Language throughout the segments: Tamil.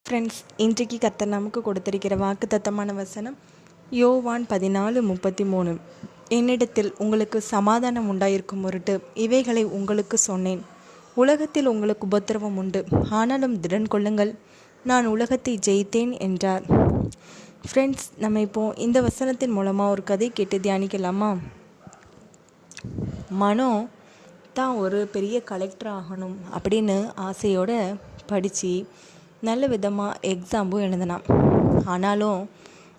ஃப்ரெண்ட்ஸ், இன்றைக்கு கர்த்தர் நமக்கு கொடுத்திருக்கிற வாக்கு தத்தமான வசனம் யோவான் 14:33. என்னிடத்தில் உங்களுக்கு சமாதானம் உண்டாயிருக்கும் பொருட்டு இவைகளை உங்களுக்கு சொன்னேன். உலகத்தில் உங்களுக்கு உபத்திரவம் உண்டு, ஆனாலும் திடன் கொள்ளுங்கள், நான் உலகத்தை ஜெயித்தேன் என்றார். ஃப்ரெண்ட்ஸ், நம்ம இப்போது இந்த வசனத்தின் மூலமாக ஒரு கதை கேட்டு தியானிக்கலாமா? மனோ தான் ஒரு பெரிய கலெக்டர் ஆகணும் அப்படின்னு ஆசையோடு படித்து நல்ல விதமாக எக்ஸாம்பும் எழுதினான். ஆனாலும்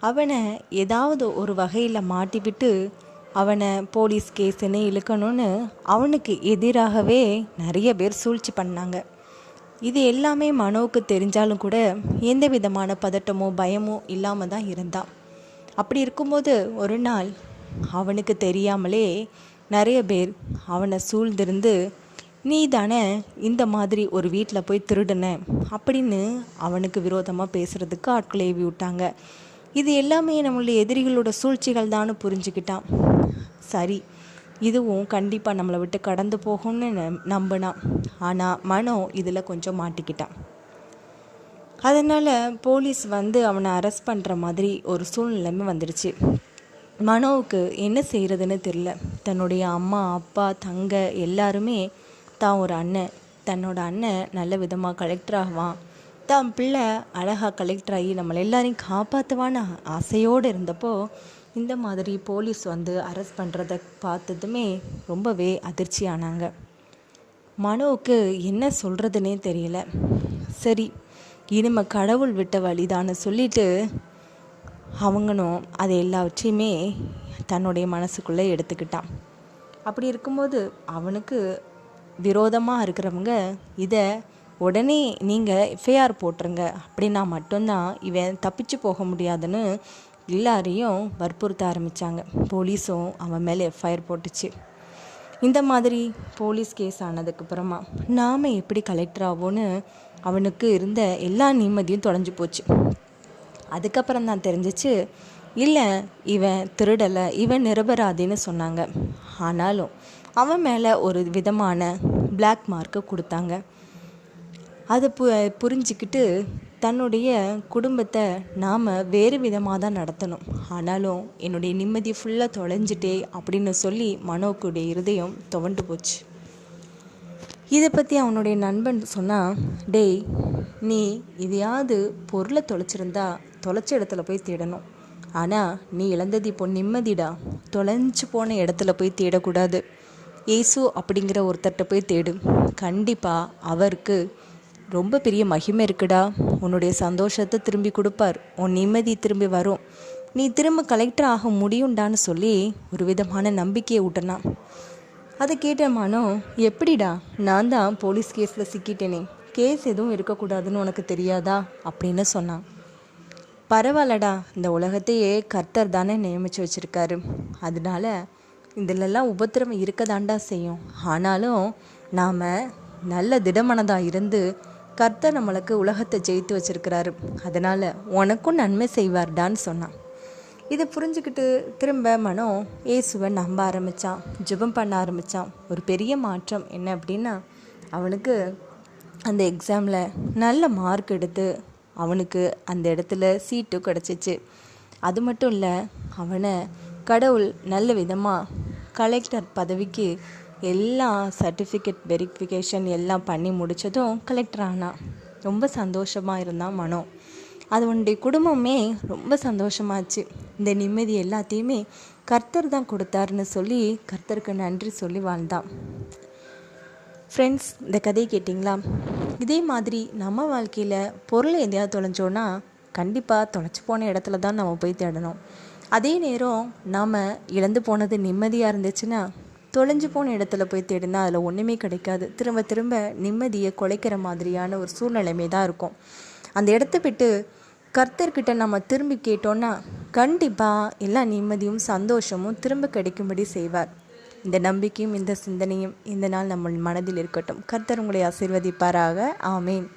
அவனை ஏதாவது ஒரு வகையில் மாட்டிவிட்டு அவனை போலீஸ் கேஸுன்னு இழுக்கணும்னு அவனுக்கு எதிராகவே நிறைய பேர் சூழ்ச்சி பண்ணாங்க. இது எல்லாமே மனோவுக்கு தெரிஞ்சாலும் கூட எந்த விதமான பதட்டமோ பயமோ இல்லாமல் தான் இருந்தான். அப்படி இருக்கும்போது ஒரு நாள் அவனுக்கு தெரியாமலே நிறைய பேர் அவனை சூழ்ந்திருந்து, நீ தானே இந்த மாதிரி ஒரு வீட்டில் போய் திருடுன அப்படின்னு அவனுக்கு விரோதமாக பேசுகிறதுக்கு ஆட்களை ஏவி விட்டாங்க. இது எல்லாமே நம்மளுடைய எதிரிகளோட சூழ்ச்சிகள் தான் புரிஞ்சுக்கிட்டான். சரி, இதுவும் கண்டிப்பாக நம்மளை விட்டு கடந்து போகும்னு நம்பினான். ஆனால் மனோ இதில் கொஞ்சம் மாட்டிக்கிட்டான். அதனால் போலீஸ் வந்து அவனை அரெஸ்ட் பண்ணுற மாதிரி ஒரு சூழ்நிலைமை வந்துடுச்சு. மனோவுக்கு என்ன செய்கிறதுன்னு தெரியல. தன்னுடைய அம்மா, அப்பா, தங்க எல்லாருமே தான் ஒரு அண்ணன், தன்னோட அண்ணன் நல்ல விதமாக கலெக்டர் ஆகுவான், தான் பிள்ளை அழகாக கலெக்டர் ஆகி நம்மளை எல்லாரையும் காப்பாற்றுவான்னு ஆசையோடு இருந்தப்போ இந்த மாதிரி போலீஸ் வந்து அரெஸ்ட் பண்ணுறதை பார்த்ததுமே ரொம்பவே அதிர்ச்சி ஆனாங்க. மனோவுக்கு என்ன சொல்கிறதுனே தெரியல. சரி, இனிமே கடவுள் விட்ட வழிதான்னு சொல்லிட்டு அவங்களும் அதை எல்லாவற்றையுமே தன்னுடைய மனசுக்குள்ளே எடுத்துக்கிட்டான். அப்படி இருக்கும்போது அவனுக்கு விரோதமாக இருக்கிறவங்க இதை உடனே நீங்கள் எஃப்ஐஆர் போட்டுருங்க, அப்படின்னா மட்டும்தான் இவன் தப்பிச்சு போக முடியாதுன்னு எல்லாரையும் வற்புறுத்த ஆரம்பித்தாங்க. போலீஸும் அவன் மேலே எஃப்ஐஆர் போட்டுச்சு. இந்த மாதிரி போலீஸ் கேஸ் ஆனதுக்கப்புறமா நாம் எப்படி கலெக்டர் ஆவோன்னு அவனுக்கு இருந்த எல்லா நிம்மதியும் தொலைஞ்சு போச்சு. அதுக்கப்புறம் தான் தெரிஞ்சிச்சு, இல்லை இவன் திருடலை, இவன் நிரபராதின்னு சொன்னாங்க. ஆனாலும் அவன் மேலே ஒரு விதமான பிளாக் மார்க்கை கொடுத்தாங்க. அதை புரிஞ்சிக்கிட்டு தன்னுடைய குடும்பத்தை நாம் வேறு விதமாக தான் நடத்தணும், ஆனாலும் என்னுடைய நிம்மதி ஃபுல்லாக தொலைஞ்சிட்டே அப்படின்னு சொல்லி மனோக்குடைய இருதயம் துவண்டு போச்சு. இதை பற்றி அவனுடைய நண்பன் சொன்னால், டேய், நீ இதையாவது பொருளை தொலைச்சிருந்தா தொலைச்ச இடத்துல போய் தேடணும், ஆனால் நீ இழந்தது இப்போ நிம்மதிடா, தொலைஞ்சு போன இடத்துல போய் தேடக்கூடாது. இயேசு அப்படிங்கிற ஒருத்தர்கிட்ட போய் தேடு, கண்டிப்பாக அவருக்கு ரொம்ப பெரிய மகிமை இருக்குடா, உன்னுடைய சந்தோஷத்தை திரும்பி கொடுப்பார், உன் நிம்மதி திரும்பி வரும், நீ திரும்ப கலெக்டர் ஆக முடியும்டான்னு சொல்லி ஒரு விதமான நம்பிக்கையை ஊட்டினான். அதை கேட்ட மனோ, எப்படிடா, நான் தான் போலீஸ் கேஸில் சிக்கிட்டேனே, கேஸ் எதுவும் இருக்கக்கூடாதுன்னு உனக்கு தெரியாதா அப்படின்னு சொன்னான். பரவாயில்லடா, இந்த உலகத்தையே கர்த்தர் தானே நியமித்து வச்சுருக்காரு, அதனால இதிலெல்லாம் உபத்திரவம் இருக்கதாண்டா செய்யும், ஆனாலும் நாம் நல்ல திடமனதாக இருந்து கர்த்தர் நம்மளுக்கு உலகத்தை ஜெயித்து வச்சுருக்கிறாரு, அதனால் உனக்கும் நன்மை செய்வார்டான்னு சொன்னான். இதை புரிஞ்சுக்கிட்டு திரும்ப மனோ இயேசுவை நம்ப ஆரம்பித்தான், ஜெபம் பண்ண ஆரம்பித்தான். ஒரு பெரிய மாற்றம் என்ன அப்படின்னா, அவனுக்கு அந்த எக்ஸாமில் நல்ல மார்க் எடுத்து அவனுக்கு அந்த இடத்துல சீட்டும் கிடச்சிச்சு. அது மட்டும் இல்லை, அவனை கடவுள் நல்ல விதமாக கலெக்டர் பதவிக்கு எல்லா சர்டிஃபிகேட் வெரிஃபிகேஷன் எல்லாம் பண்ணி முடித்ததும் கலெக்டர் ஆனான். ரொம்ப சந்தோஷமாக இருந்தான் மனோ. அது உன்னுடைய குடும்பமே ரொம்ப சந்தோஷமாச்சு. இந்த நிம்மதி எல்லாத்தையுமே கர்த்தர் தான் கொடுத்தாருன்னு சொல்லி கர்த்தருக்கு நன்றி சொல்லி வாழ்ந்தான். ஃப்ரெண்ட்ஸ், இந்த கதையை கேட்டிங்களா? இதே மாதிரி நம்ம வாழ்க்கையில் பொருளை எதையாவது தொலைஞ்சோன்னா கண்டிப்பாக தொலைச்சி போன இடத்துல தான் நம்ம போய் தேடணும். அதே நேரம் நாம் இழந்து போனது நிம்மதியாக இருந்துச்சுன்னா தொலைஞ்சு போன இடத்துல போய் தேடினா அதில் ஒன்றுமே கிடைக்காது. திரும்ப திரும்ப நிம்மதியை குலைக்கிற மாதிரியான ஒரு சூழ்நிலைமை தான் இருக்கும். அந்த இடத்த விட்டு கர்த்தர்கிட்ட நம்ம திரும்பி கேட்டோன்னா கண்டிப்பாக எல்லா நிம்மதியும் சந்தோஷமும் திரும்ப கிடைக்கும்படி செய்வார். இந்த நம்பிக்கையும் இந்த சிந்தனையும் இந்த நாள் நம்ம மனதில் இருக்கட்டும். கர்த்தர் உங்களை ஆசீர்வதிப்பாராக. ஆமேன்.